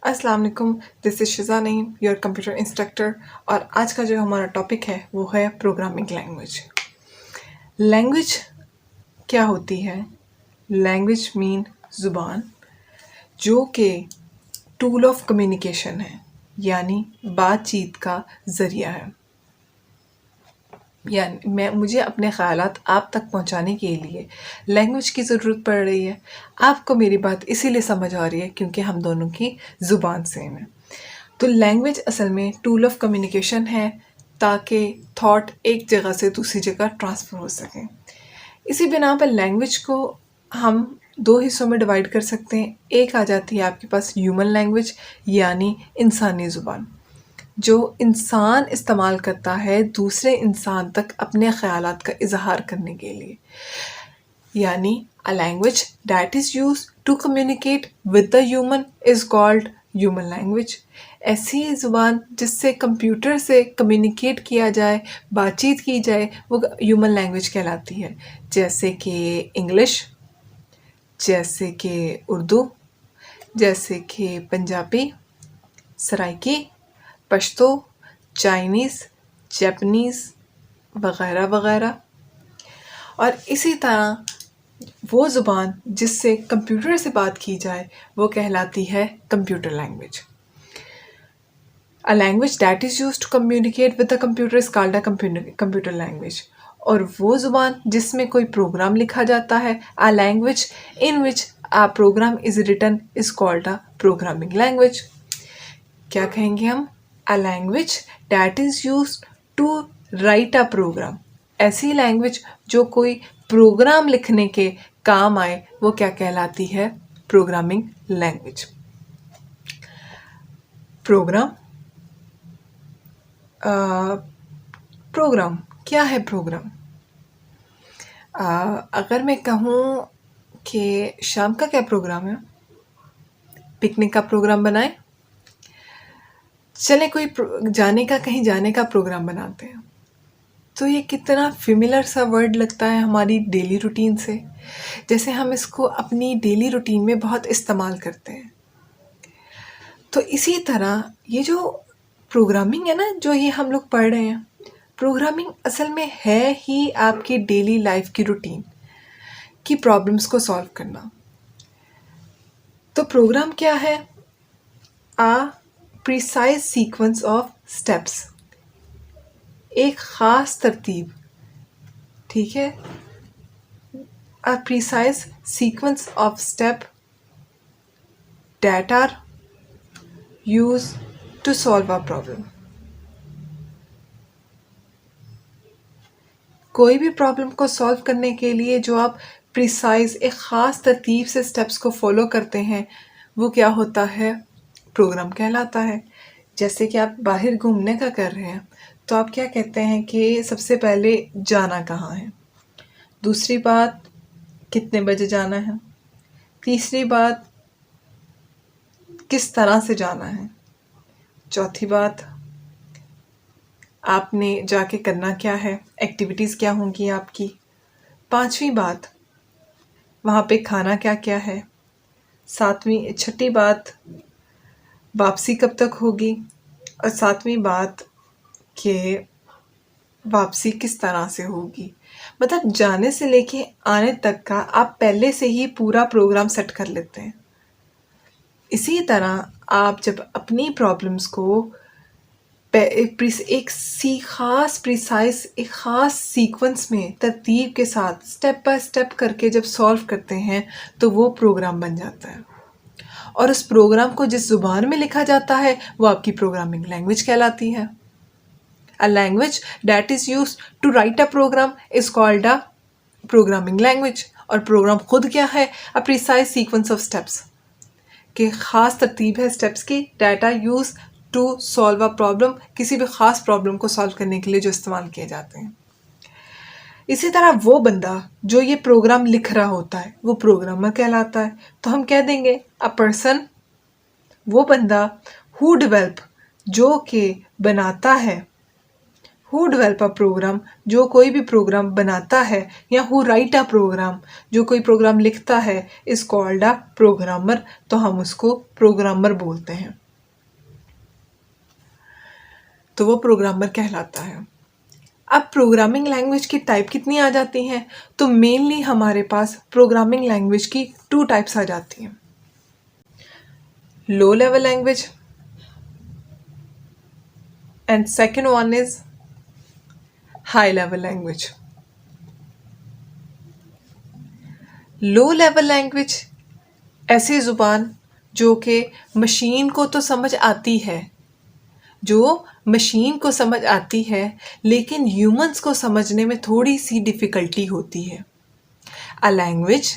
अस्सलाम वालेकुम, this is Shiza Naeem, your computer instructor. और आज का जो हमारा टॉपिक है वो है प्रोग्रामिंग लैंग्वेज। लैंग्वेज क्या होती है? लैंग्वेज मीन ज़ुबान, जो कि टूल ऑफ कम्युनिकेशन है, यानी बातचीत का ज़रिया है। यानी मुझे अपने ख़यालात आप तक पहुंचाने के लिए लैंग्वेज की ज़रूरत पड़ रही है। आपको मेरी बात इसीलिए समझ आ रही है क्योंकि हम दोनों की ज़ुबान सेम है। तो लैंग्वेज असल में टूल ऑफ कम्युनिकेशन है, ताकि थॉट एक जगह से दूसरी जगह ट्रांसफ़र हो सके। इसी बिना पर लैंग्वेज को हम दो हिस्सों में डिवाइड कर सकते हैं। एक आ जाती है आपके पास ह्यूमन लैंग्वेज, यानी इंसानी ज़ुबान, जो इंसान इस्तेमाल करता है दूसरे इंसान तक अपने ख़यालात का इज़हार करने के लिए। यानी a language that is used to communicate with the human is called human language. ऐसी ज़ुबान जिससे कंप्यूटर से कम्युनिकेट किया जाए, बातचीत की जाए, वो ह्यूमन लैंग्वेज कहलाती है। जैसे कि इंग्लिश, जैसे कि उर्दू, जैसे कि पंजाबी, सराइकी, पश्तो, चाइनीज़, जापानीज़ वग़ैरह वग़ैरह। और इसी तरह वो ज़ुबान जिससे कंप्यूटर से बात की जाए वो कहलाती है computer language. A language that is used to communicate with the computer is called a computer language. और वो ज़ुबान जिसमें कोई प्रोग्राम लिखा जाता है, a language in which a program is written is called a programming language. क्या कहेंगे हम? A language that is used to write a program. ऐसी लैंग्वेज जो कोई प्रोग्राम लिखने के काम आए वो क्या कहलाती है? Programming language. प्रोग्राम प्रोग्राम क्या है? प्रोग्राम अगर मैं कहूँ कि शाम का क्या प्रोग्राम है, पिकनिक का प्रोग्राम बनाएं, चले कोई जाने का, कहीं जाने का प्रोग्राम बनाते हैं, तो ये कितना फेमिलियर सा वर्ड लगता है हमारी डेली रूटीन से, जैसे हम इसको अपनी डेली रूटीन में बहुत इस्तेमाल करते हैं। तो इसी तरह ये जो प्रोग्रामिंग है ना, जो ये हम लोग पढ़ रहे हैं, प्रोग्रामिंग असल में है ही आपकी डेली लाइफ की रूटीन की प्रॉब्लम्स को सॉल्व करना। तो प्रोग्राम क्या है? आ प्रिसाइज सीक्वेंस ऑफ स्टेप्स, एक ख़ास तरतीब, ठीक है, a precise sequence of steps that are used to solve a problem। कोई भी प्रॉब्लम को सॉल्व करने के लिए जो आप प्रिसाइज एक ख़ास तरतीब से स्टेप्स को फॉलो करते हैं वो क्या होता है? प्रोग्राम कहलाता है। जैसे कि आप बाहर घूमने का कर रहे हैं तो आप क्या कहते हैं कि सबसे पहले जाना कहाँ है, दूसरी बात कितने बजे जाना है, तीसरी बात किस तरह से जाना है, चौथी बात आपने जाके करना क्या है, एक्टिविटीज़ क्या होंगी आपकी, पांचवी बात वहाँ पे खाना क्या क्या है, छठी बात वापसी कब तक होगी, और सातवीं बात कि वापसी किस तरह से होगी। मतलब जाने से लेके आने तक का आप पहले से ही पूरा प्रोग्राम सेट कर लेते हैं। इसी तरह आप जब अपनी प्रॉब्लम्स को एक ख़ास सीक्वेंस में तरतीब के साथ स्टेप बाय स्टेप करके जब सॉल्व करते हैं तो वो प्रोग्राम बन जाता है। और उस प्रोग्राम को जिस ज़ुबान में लिखा जाता है वो आपकी प्रोग्रामिंग लैंग्वेज कहलाती है। A language that is used to write a program is called a programming language. और प्रोग्राम खुद क्या है? A precise sequence of steps, कि ख़ास तरतीब है स्टेप्स की, data use to solve a problem, किसी भी ख़ास प्रॉब्लम को सॉल्व करने के लिए जो इस्तेमाल किए जाते हैं। इसी तरह वो बंदा जो ये प्रोग्राम लिख रहा होता है वो प्रोग्रामर कहलाता है। तो हम कह देंगे अ पर्सन, वो बंदा हु डेवलप, जो कि बनाता है, हु डेवलप अ प्रोग्राम, जो कोई भी प्रोग्राम बनाता है, या हु राइट अ प्रोग्राम, जो कोई प्रोग्राम लिखता है, इज कॉल्ड अ प्रोग्रामर, तो हम उसको प्रोग्रामर बोलते हैं, तो वो प्रोग्रामर कहलाता है। अब प्रोग्रामिंग लैंग्वेज की टाइप कितनी आ जाती हैं, तो मेनली हमारे पास प्रोग्रामिंग लैंग्वेज की 2 टाइप्स आ जाती हैं, लो level language and second one is high level language. Low level language ऐसी ज़ुबान जो कि मशीन को तो समझ आती है, जो मशीन को समझ आती है, लेकिन ह्यूमंस को समझने में थोड़ी सी डिफ़िकल्टी होती है। अ लैंग्वेज,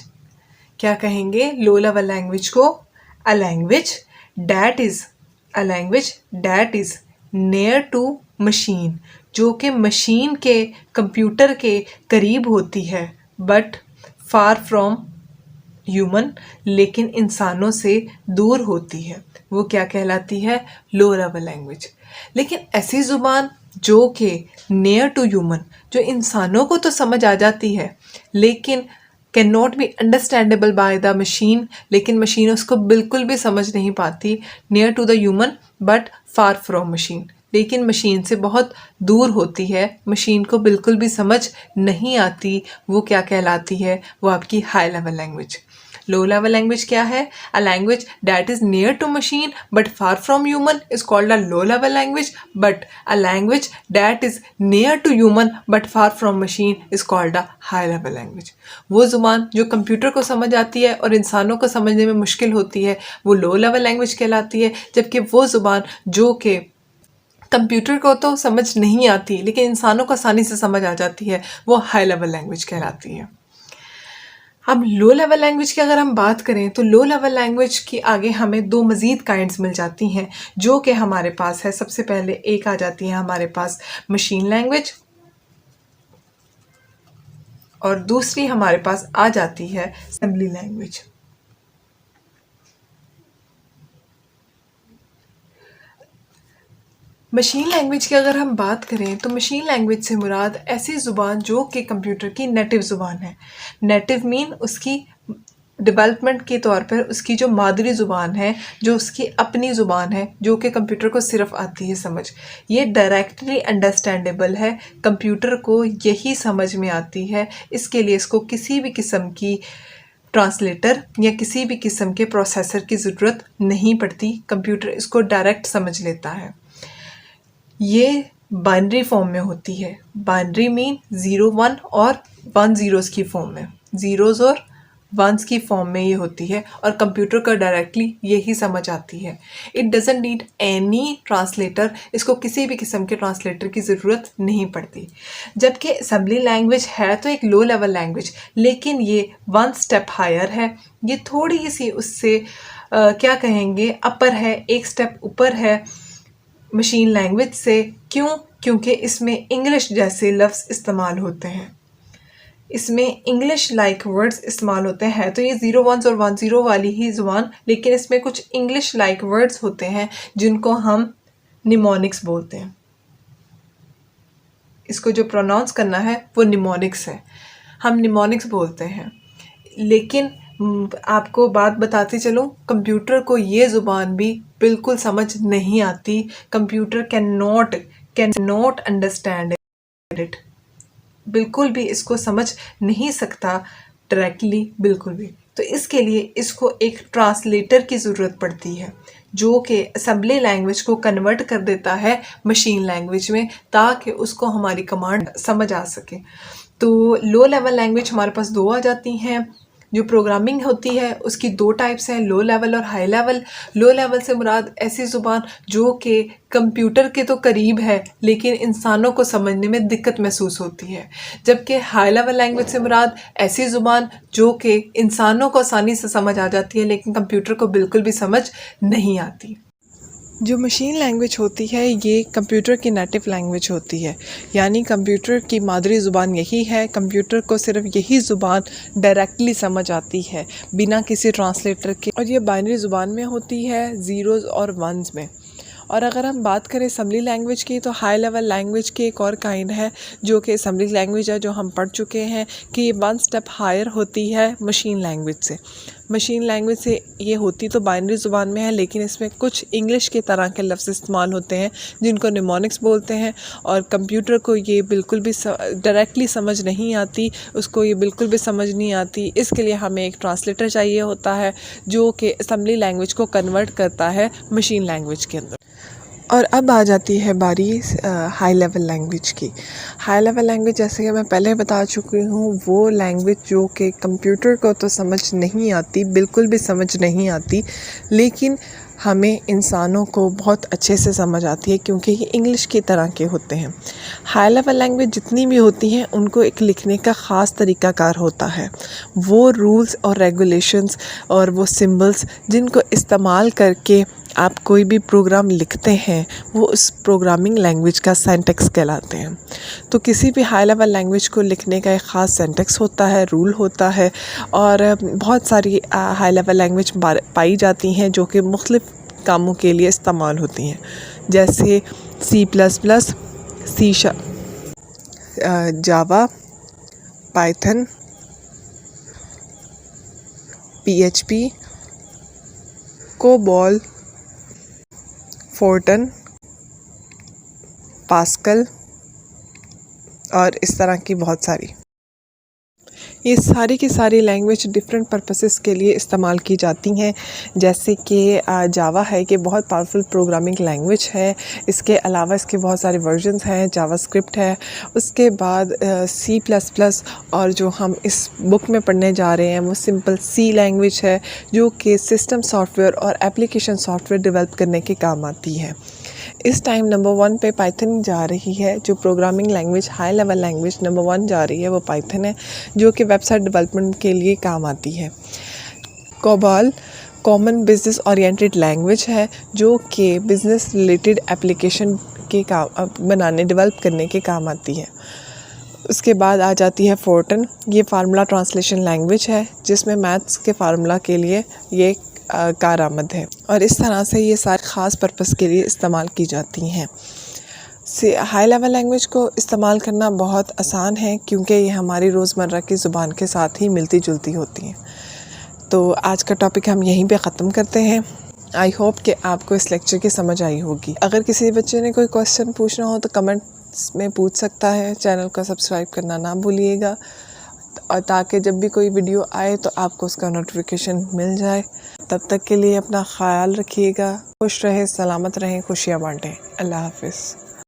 क्या कहेंगे लो लेवल लैंग्वेज को, a language that is near to machine, जो कि मशीन के कंप्यूटर के करीब होती है, बट फार फ्रॉम ह्यूमन, लेकिन इंसानों से दूर होती है, वो क्या कहलाती है, लो लेवल लैंग्वेज। लेकिन ऐसी ज़ुबान जो कि नियर टू ह्यूमन, जो इंसानों को तो समझ आ जाती है, लेकिन can not be understandable by the machine, लेकिन मशीन उसको बिल्कुल भी समझ नहीं पाती, near to the human but far from machine, लेकिन मशीन से बहुत दूर होती है, मशीन को बिल्कुल भी समझ नहीं आती, वो क्या कहलाती है, वो आपकी high level language. Low level language क्या है, a language that is near to machine but far from human is called a low level language, but a language that is near to human but far from machine is called a high level language. वो ज़ुबान जो computer को समझ आती है और इंसानों को समझने में मुश्किल होती है, वो लो लेवल लैंग्वेज कहलाती है, जबकि वो ज़ुबान जो कि कंप्यूटर को तो समझ नहीं आती लेकिन इंसानों को आसानी से समझ आ जाती है, वो हाई लेवल लैंग्वेज कहलाती है। अब लो लेवल लैंग्वेज की अगर हम बात करें तो लो लेवल लैंग्वेज की आगे हमें 2 मज़ीद काइंड्स मिल जाती हैं जो कि हमारे पास है। सबसे पहले एक आ जाती है हमारे पास मशीन लैंग्वेज, और दूसरी हमारे पास आ जाती है असेंबली लैंग्वेज। मशीन लैंग्वेज की अगर हम बात करें तो मशीन लैंग्वेज से मुराद ऐसी ज़ुबान जो कि कंप्यूटर की नेटिव ज़ुबान है। नेटिव मीन उसकी डेवलपमेंट के तौर पर उसकी जो मादरी ज़ुबान है, जो उसकी अपनी ज़ुबान है, जो कि कंप्यूटर को सिर्फ आती है समझ, ये डायरेक्टली अंडरस्टैंडेबल है, कंप्यूटर को यही समझ में आती है। इसके लिए इसको किसी भी किस्म की ट्रांसलेटर या किसी भी किस्म के प्रोसेसर की ज़रूरत नहीं पड़ती, कंप्यूटर इसको डायरेक्ट समझ लेता है। ये बाइनरी फॉर्म में होती है। बाइनरी मीन 0 1 और 1 ज़ीरोज़ की फॉर्म में, ज़ीरोज़ और वंस की फॉर्म में ये होती है, और कंप्यूटर को डायरेक्टली यही समझ आती है। It doesn't need any translator, इसको किसी भी किस्म के ट्रांसलेटर की ज़रूरत नहीं पड़ती। जबकि असेंबली लैंग्वेज है तो एक लो लेवल लैंग्वेज, लेकिन ये 1 स्टेप हायर है, ये थोड़ी सी उससे क्या कहेंगे अपर है, एक स्टेप ऊपर है मशीन लैंग्वेज से। क्यों? क्योंकि इसमें इंग्लिश जैसे लफ्ज़ इस्तेमाल होते हैं, इसमें इंग्लिश लाइक वर्ड्स इस्तेमाल होते हैं। तो ये 0 1 और 1 0 वाली ही ज़ुबान, लेकिन इसमें कुछ इंग्लिश लाइक वर्ड्स होते हैं जिनको हम निमोनिक्स बोलते हैं। इसको जो प्रोनाउंस करना है वो निमोनिक्स है, हम निमोनिक्स बोलते हैं। लेकिन आपको बात बताती चलूँ, कंप्यूटर को ये ज़ुबान भी बिल्कुल समझ नहीं आती। Computer can not understand it, बिल्कुल भी इसको समझ नहीं सकता डायरेक्टली, बिल्कुल भी। तो इसके लिए इसको एक ट्रांसलेटर की ज़रूरत पड़ती है जो कि असेंबली लैंग्वेज को कन्वर्ट कर देता है मशीन लैंग्वेज में, ताकि उसको हमारी कमांड समझ आ सके। तो लो लेवल लैंग्वेज हमारे पास 2 आ जाती हैं। जो प्रोग्रामिंग होती है उसकी 2 टाइप्स हैं, लो लेवल और हाई लेवल। लो लेवल से मुराद ऐसी ज़ुबान जो कि कंप्यूटर के तो करीब है लेकिन इंसानों को समझने में दिक्कत महसूस होती है, जबकि हाई लेवल लैंग्वेज से मुराद ऐसी ज़ुबान जो कि इंसानों को आसानी से समझ आ जाती है लेकिन कंप्यूटर को बिल्कुल भी समझ नहीं आती। जो मशीन लैंग्वेज होती है ये कंप्यूटर की नेटिव लैंग्वेज होती है, यानी कंप्यूटर की मादरी ज़ुबान यही है, कंप्यूटर को सिर्फ यही ज़ुबान डायरेक्टली समझ आती है बिना किसी ट्रांसलेटर के, और ये बाइनरी ज़ुबान में होती है, ज़ीरोज़ और वंस में। और अगर हम बात करें असम्बली लैंग्वेज की, तो हाई लेवल लैंग्वेज की एक और काइंड है जो कि असम्बली लैंग्वेज है, जो हम पढ़ चुके हैं कि ये वन स्टेप हायर होती है मशीन लैंग्वेज से। मशीन लैंग्वेज से ये होती तो बाइनरी ज़ुबान में है, लेकिन इसमें कुछ इंग्लिश की तरह के लफ्ज़ इस्तेमाल होते हैं जिनको निमोनिक्स बोलते हैं, और कंप्यूटर को ये बिल्कुल भी डायरेक्टली समझ नहीं आती, उसको ये बिल्कुल भी समझ नहीं आती। इसके लिए हमें एक ट्रांसलेटर चाहिए होता है जो कि असम्बली लैंग्वेज को कन्वर्ट करता है मशीन लैंग्वेज के अंदर। और अब आ जाती है बारी हाई लेवल लैंग्वेज की। हाई लेवल लैंग्वेज, जैसे कि मैं पहले बता चुकी हूँ, वो लैंग्वेज जो कि कंप्यूटर को तो समझ नहीं आती, बिल्कुल भी समझ नहीं आती, लेकिन हमें इंसानों को बहुत अच्छे से समझ आती है क्योंकि ये इंग्लिश की तरह के होते हैं। हाई लेवल लैंग्वेज जितनी भी होती हैं उनको एक लिखने का ख़ास तरीक़ाकार होता है। वो रूल्स और रेगुलेशंस और वो सिंबल्स जिनको इस्तेमाल करके आप कोई भी प्रोग्राम लिखते हैं, वो उस प्रोग्रामिंग लैंग्वेज का सिंटैक्स कहलाते हैं। तो किसी भी हाई लेवल लैंग्वेज को लिखने का एक ख़ास सिंटैक्स होता है, रूल होता है, और बहुत सारी हाई लेवल लैंग्वेज पाई जाती हैं जो कि मुख्तलिफ़ कामों के लिए इस्तेमाल होती हैं, जैसे C++, C Java, Python, PHP, COBOL, Fortran, Pascal और इस तरह की बहुत सारी। ये सारी की सारी लैंग्वेज डिफरेंट पर्पसेस के लिए इस्तेमाल की जाती हैं, जैसे कि जावा है कि बहुत पावरफुल प्रोग्रामिंग लैंग्वेज है। इसके अलावा इसके बहुत सारे वर्जन्स हैं, जावास्क्रिप्ट है, उसके बाद C++, और जो हम इस बुक में पढ़ने जा रहे हैं वो सिंपल सी लैंग्वेज है जो कि सिस्टम सॉफ्टवेयर और एप्लीकेशन सॉफ्टवेयर डेवलप करने के काम आती है। इस टाइम नंबर 1 पे पाइथन जा रही है, जो programming language high level language number 1 जा रही है वो पाइथन है, जो कि वेबसाइट डेवलपमेंट के लिए काम आती है। COBOL common business oriented language है जो कि बिज़नेस रिलेटेड एप्लीकेशन के काम बनाने डेवलप करने के काम आती है। उसके बाद आ जाती है फोर्टन, ये फार्मूला ट्रांसलेशन लैंग्वेज है जिसमें मैथ्स के फार्मूला के लिए ये कारआमद है, और इस तरह से ये सारे ख़ास पर्पस के लिए इस्तेमाल की जाती हैं। हाई लेवल लैंग्वेज को इस्तेमाल करना बहुत आसान है क्योंकि ये हमारी रोज़मर्रा की ज़ुबान के साथ ही मिलती जुलती होती हैं। तो आज का टॉपिक हम यहीं पे ख़त्म करते हैं। आई होप कि आपको इस लेक्चर की समझ आई होगी। अगर किसी बच्चे ने कोई क्वेश्चन पूछना हो तो कमेंट्स में पूछ सकता है। चैनल को सब्सक्राइब करना ना भूलिएगा, और ताकि जब भी कोई वीडियो आए तो आपको उसका नोटिफिकेशन मिल जाए। तब तक के लिए अपना ख्याल रखिएगा, खुश रहें, सलामत रहें, खुशियाँ बांटें। अल्लाह हाफ़िज़।